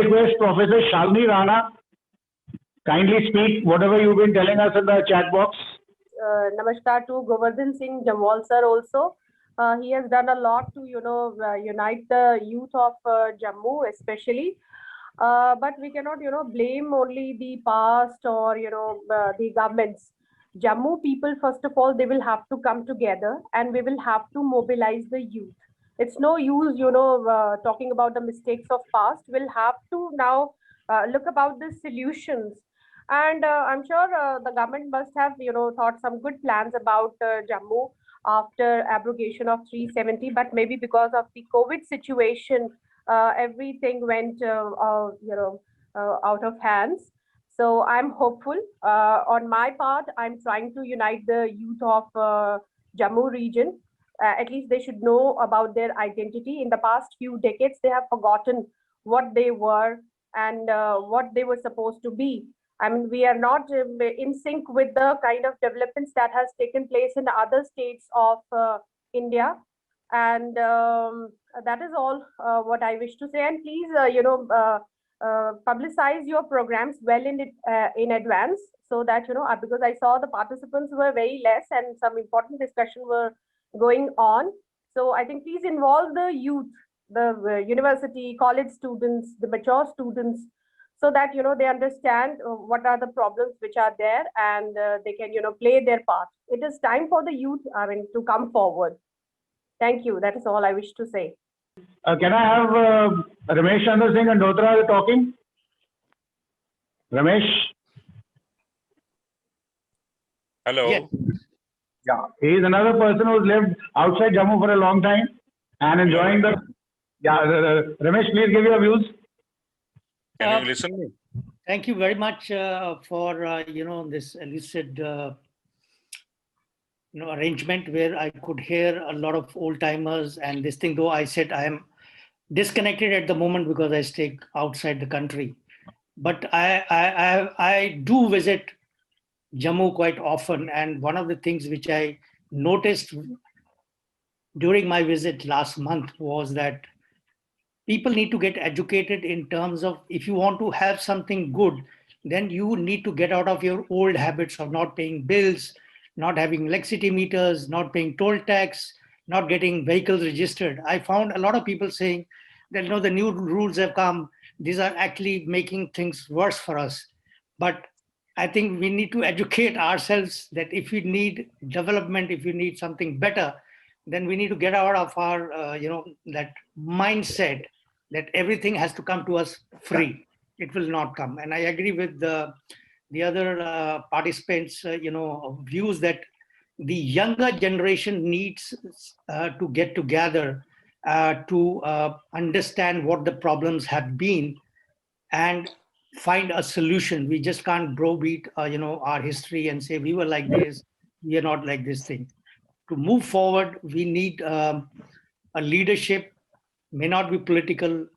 request Professor Shalini Rana, kindly speak whatever you've been telling us in the chat box. Namaskar to Govardhan Singh Jammu'S sir also. He has done a lot to, unite the youth of Jammu especially. But we cannot, blame only the past or, the governments. Jammu people, first of all, they will have to come together and we will have to mobilize the youth. It's no use, talking about the mistakes of past. We'll have to now look about the solutions. And I'm sure the government must have, thought some good plans about Jammu after abrogation of 370. But maybe because of the COVID situation, everything went, out of hands. So I'm hopeful. On my part, I'm trying to unite the youth of Jammu region. At least they should know about their identity. In the past few decades, they have forgotten what they were and what they were supposed to be. I mean, we are not in sync with the kind of developments that has taken place in other states of India. And that is all what I wish to say. And please, publicize your programs well in advance, so that, because I saw the participants were very less and some important discussion were going on. So I think please involve the youth, the university, college students, the mature students, so that, they understand what are the problems which are there, and they can, play their part. It is time for the youth, to come forward. Thank you. That is all I wish to say. Can I have Ramesh Chandra Singh and Dogra talking? Ramesh? Hello. Yes. Yeah, he is another person who's lived outside Jammu for a long time and enjoying the... Yeah, Ramesh, please give your views. Can you listen to me? Thank you very much for, this lucid arrangement where I could hear a lot of old timers and this thing, though I said I am disconnected at the moment because I stay outside the country. But I do visit Jammu quite often. And one of the things which I noticed during my visit last month was that people need to get educated in terms of, if you want to have something good, then you need to get out of your old habits of not paying bills, not having electricity meters, not paying toll tax, not getting vehicles registered. I found a lot of people saying that, the new rules have come. These are actually making things worse for us. But I think we need to educate ourselves that if we need development, if we need something better, then we need to get out of our, that mindset that everything has to come to us free. It will not come. And I agree with the other participants, views that the younger generation needs to get together to understand what the problems have been and find a solution. We just can't browbeat, our history and say we were like this, we are not like this thing. To move forward, we need a leadership, may not be political.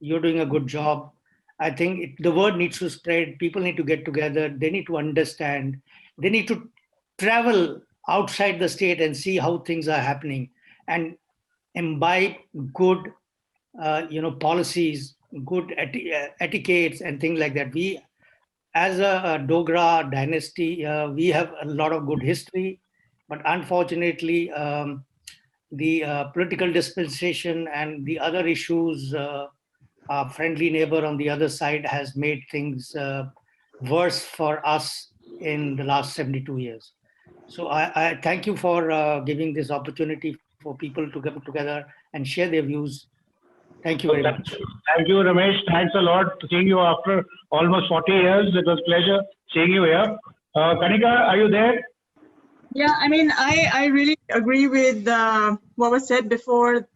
You're doing a good job. I think the word needs to spread. People need to get together. They need to understand. They need to travel outside the state and see how things are happening and imbibe good, policies, good etiquettes and things like that. We, as a Dogra dynasty, we have a lot of good history, but unfortunately, the political dispensation and the other issues, our friendly neighbor on the other side has made things worse for us in the last 72 years. So I thank you for giving this opportunity for people to come together and share their views. Thank you very much. Thank you, Ramesh. Thanks a lot for seeing you after almost 40 years. It was a pleasure seeing you here. Kanika, are you there? Yeah, I really agree with what was said before,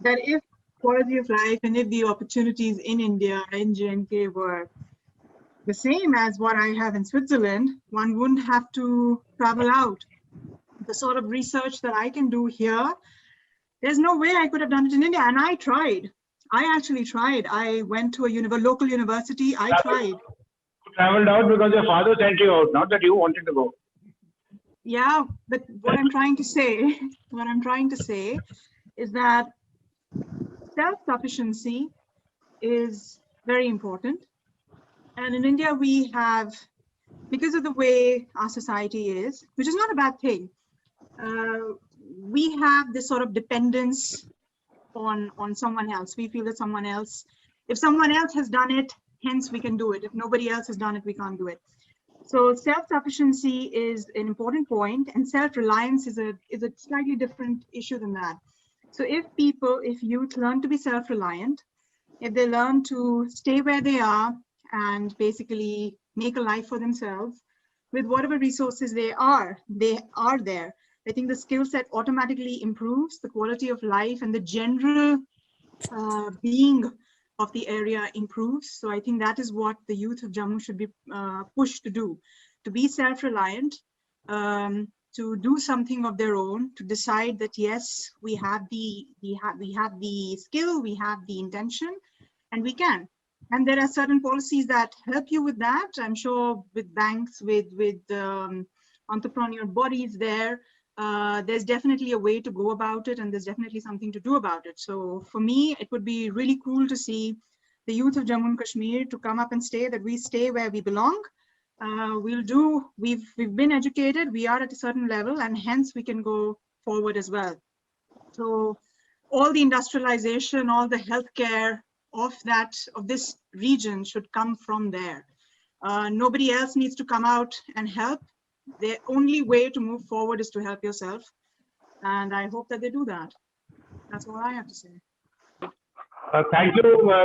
that if quality of life and if the opportunities in India and J&K were the same as what I have in Switzerland, one wouldn't have to travel out. The sort of research that I can do here, there's no way I could have done it in India. And I tried. I actually tried. I went to a local university. I tried. You traveled out because your father sent you out, not that you wanted to go. Yeah, but what I'm trying to say is that self-sufficiency is very important. And in India, we have, because of the way our society is, which is not a bad thing, we have this sort of dependence on someone else. We feel that someone else, if someone else has done it, hence we can do it. If nobody else has done it, we can't do it. So self-sufficiency is an important point, and self-reliance is a slightly different issue than that. So if youth learn to be self-reliant, if they learn to stay where they are and basically make a life for themselves with whatever resources they are there, I think the skill set automatically improves, the quality of life and the general being of the area improves. So I think that is what the youth of Jammu should be pushed to do, to be self-reliant, to do something of their own, to decide that yes, we have the skill, we have the intention, and we can. And there are certain policies that help you with that. I'm sure with banks, with entrepreneurial bodies there's definitely a way to go about it, and there's definitely something to do about it. So for me, it would be really cool to see the youth of Jammu and Kashmir to come up and say that we stay where we belong. We've been educated, we are at a certain level, and hence we can go forward as well. So all the industrialization, all the healthcare of this region should come from there. Nobody else needs to come out and help. The only way to move forward is to help yourself. And I hope that they do that. That's all I have to say. Thank you,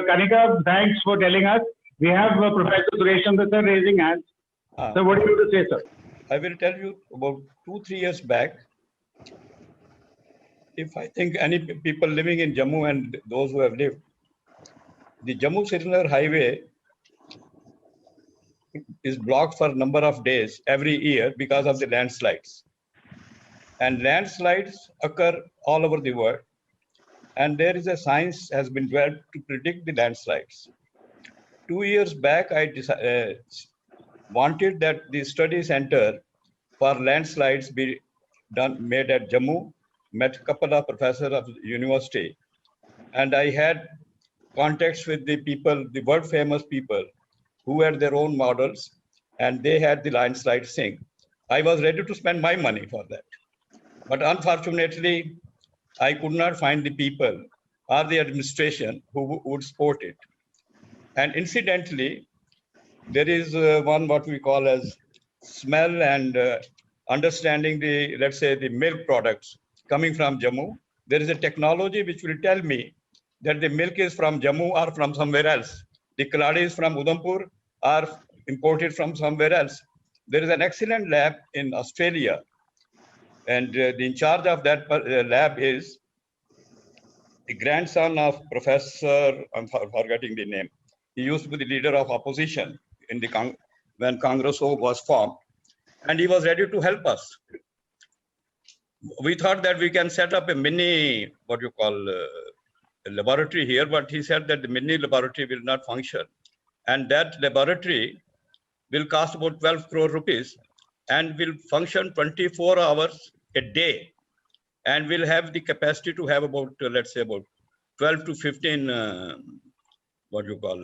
Kanika. Thanks for telling us. We have Professor Sureshchandra sir raising hands. So what do you have to say, sir? I will tell you about 2-3 years back. If I think any people living in Jammu and those who have lived, the Jammu-Srinagar highway is blocked for a number of days every year because of the landslides. And landslides occur all over the world. And there is a science has been developed to predict the landslides. 2 years back, I wanted that the study center for landslides be made at Jammu, met a couple of professors of the university. And I had contacts with the people, the world famous people, who had their own models, and they had the landslide thing. I was ready to spend my money for that. But unfortunately, I could not find the people or the administration who would support it. And incidentally, there is one what we call as smell and understanding the, let's say, the milk products coming from Jammu. There is a technology which will tell me that the milk is from Jammu or from somewhere else. The kaladi is from Udhampur or imported from somewhere else. There is an excellent lab in Australia, and the in charge of that lab is the grandson of Professor, I'm forgetting the name. He used to be the leader of opposition in the when Congress was formed, and he was ready to help us. We thought that we can set up a mini, what you call, laboratory here, but he said that the mini laboratory will not function. And that laboratory will cost about 12 crore rupees and will function 24 hours a day, and will have the capacity to have about, let's say, about 12 to 15, what you call,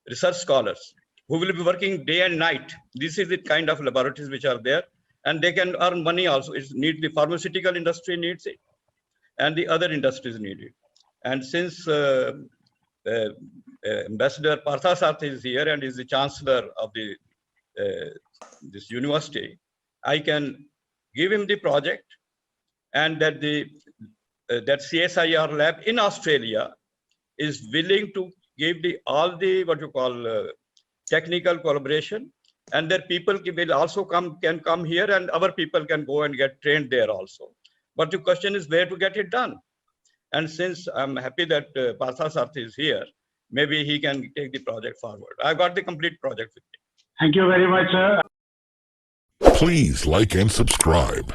research scholars who will be working day and night. This is the kind of laboratories which are there, and they can earn money also. It's need, the pharmaceutical industry needs it, and the other industries need it. And since Ambassador Partha is here and is the chancellor of the this university, I can give him the project, and that the that CSIR lab in Australia is willing to give the all the what you call technical collaboration, and that people will also can come here, and our people can go and get trained there also. But the question is where to get it done. And since I'm happy that Partha Sarthi is here, maybe he can take the project forward. I got the complete project with me. Thank you very much, sir. Please like and subscribe.